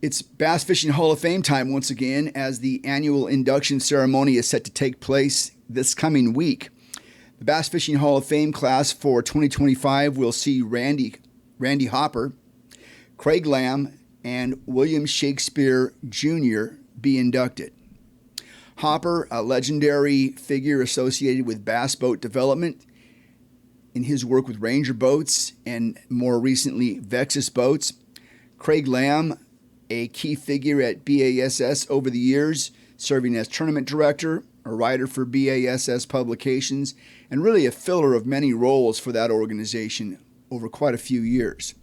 It's Bass Fishing Hall of Fame time once again, as the annual induction ceremony is set to take place this coming week. The Bass Fishing Hall of Fame class for 2025 will see Randy Hopper, Craig Lamb, and William Shakespeare Jr. be inducted. Hopper, a legendary figure associated with bass boat development in his work with Ranger boats and more recently Vexus boats. Craig Lamb, a key figure at BASS over the years, serving as tournament director, a writer for BASS publications, and really a filler of many roles for that organization over quite a few years.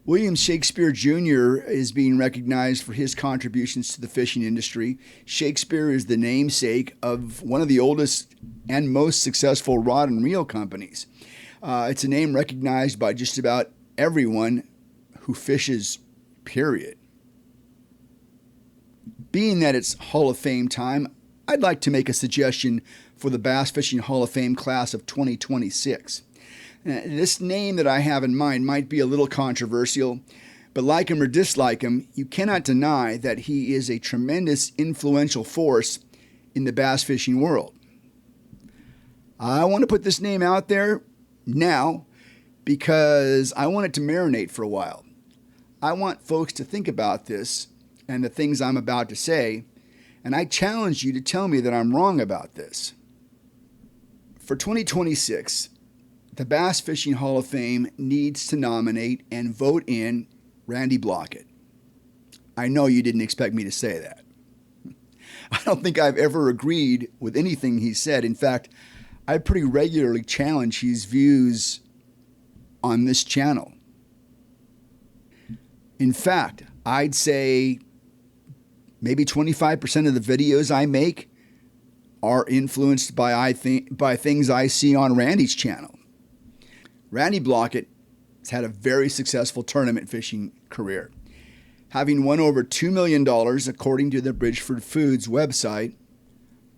William Shakespeare Jr. is being recognized for his contributions to the fishing industry. Shakespeare is the namesake of one of the oldest and most successful rod and reel companies. It's a name recognized by just about everyone who fishes, period. Being that it's Hall of Fame time, I'd like to make a suggestion for the Bass Fishing Hall of Fame class of 2026. This name that I have in mind might be a little controversial, but like him or dislike him, you cannot deny that he is a tremendous influential force in the bass fishing world. I want to put this name out there now because I want it to marinate for a while. I want folks to think about this and the things I'm about to say, and I challenge you to tell me that I'm wrong about this. For 2026, the Bass Fishing Hall of Fame needs to nominate and vote in Randy Blaukat. I know you didn't expect me to say that. I don't think I've ever agreed with anything he said. In fact, I pretty regularly challenge his views on this channel. In fact, I'd say maybe 25% of the videos I make are influenced by things I see on Randy's channel. Randy Blaukat has had a very successful tournament fishing career. Having won over $2 million, according to the Bridgeford Foods website,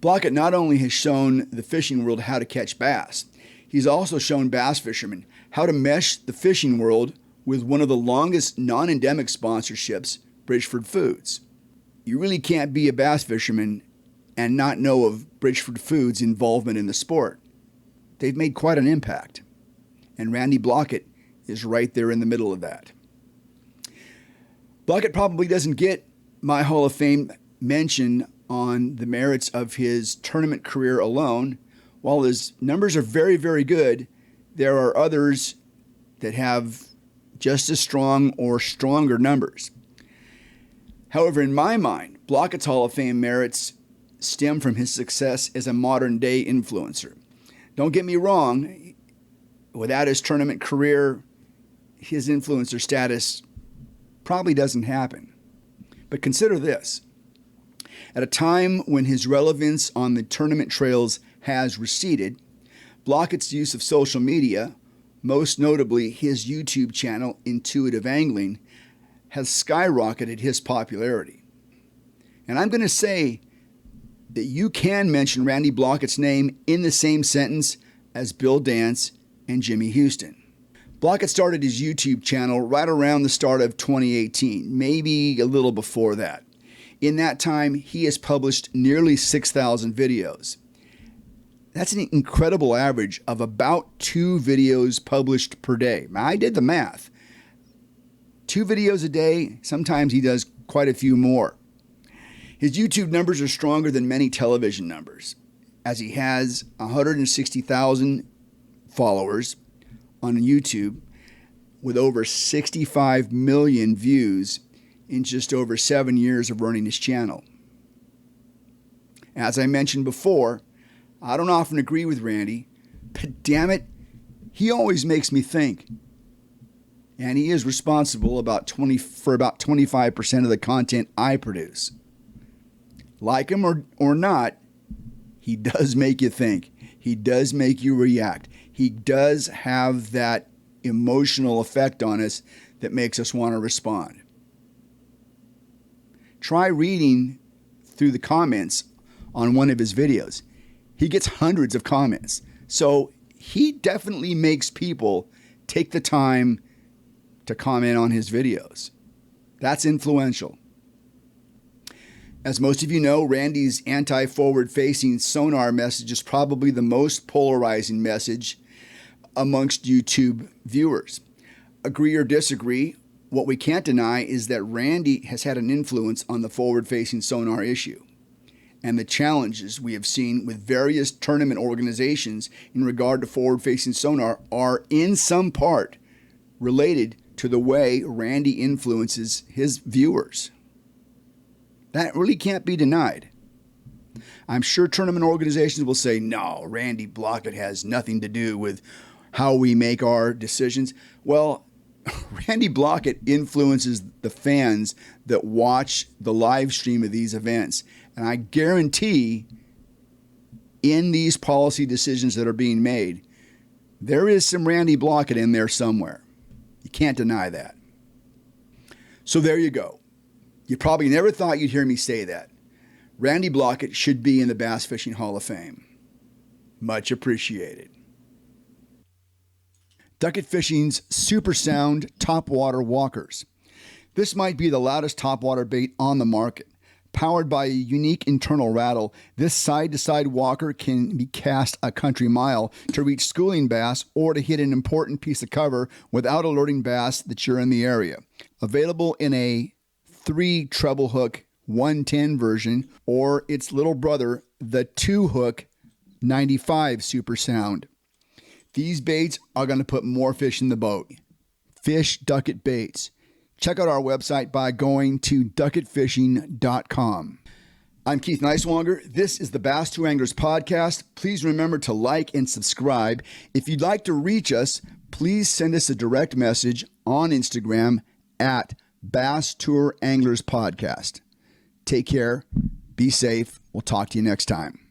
Blaukat not only has shown the fishing world how to catch bass, he's also shown bass fishermen how to mesh the fishing world with one of the longest non-endemic sponsorships, Bridgeford Foods. You really can't be a bass fisherman and not know of Bridgeford Foods' involvement in the sport. They've made quite an impact, and Randy Blaukat is right there in the middle of that. Blaukat probably doesn't get my Hall of Fame mention on the merits of his tournament career alone. While his numbers are very, very good, there are others that have just as strong or stronger numbers. However, in my mind, Blaukat's Hall of Fame merits stem from his success as a modern-day influencer. Don't get me wrong, without his tournament career, his influencer status probably doesn't happen. But consider this. At a time when his relevance on the tournament trails has receded, Blaukat's use of social media, most notably his YouTube channel, Intuitive Angling, has skyrocketed his popularity. And I'm going to say that you can mention Randy Blaukat's name in the same sentence as Bill Dance and Jimmy Houston. Blaukat started his YouTube channel right around the start of 2018, maybe a little before that. In that time, he has published nearly 6,000 videos. That's an incredible average of about 2 videos published per day. I did the math. 2 videos a day, sometimes he does quite a few more. His YouTube numbers are stronger than many television numbers, as he has 160,000 followers on YouTube with over 65 million views in just over 7 years of running his channel. As I mentioned before, I don't often agree with Randy, but damn it, he always makes me think. And he is responsible for about 25% of the content I produce. Like him or not, he does make you think. He does make you react. He does have that emotional effect on us that makes us want to respond. Try reading through the comments on one of his videos. He gets hundreds of comments. So he definitely makes people take the time to comment on his videos. That's influential. As most of you know, Randy's anti-forward facing sonar message is probably the most polarizing message amongst YouTube viewers. Agree or disagree, what we can't deny is that Randy has had an influence on the forward-facing sonar issue and the challenges we have seen with various tournament organizations in regard to forward-facing sonar are in some part related to the way Randy influences his viewers. That really can't be denied. I'm sure tournament organizations will say, no, Randy Blaukat has nothing to do with how we make our decisions. Well, Randy Blaukat influences the fans that watch the live stream of these events. And I guarantee in these policy decisions that are being made, there is some Randy Blaukat in there somewhere. You can't deny that. So there you go. You probably never thought you'd hear me say that. Randy Blaukat should be in the Bass Fishing Hall of Fame. Much appreciated. Ducket Fishing's Super Sound Topwater Walkers. This might be the loudest topwater bait on the market. Powered by a unique internal rattle, this side-to-side walker can be cast a country mile to reach schooling bass or to hit an important piece of cover without alerting bass that you're in the area. Available in a 3 treble hook 110 version or its little brother, the 2 hook 95 Super Sound. These baits are going to put more fish in the boat. Fish Ducket Baits. Check out our website by going to ducketfishing.com. I'm Keith Neiswanger. This is the Bass to Anglers podcast. Please remember to like and subscribe. If you'd like to reach us, please send us a direct message on Instagram at Bass Tour Anglers Podcast. Take care. Be safe. We'll talk to you next time.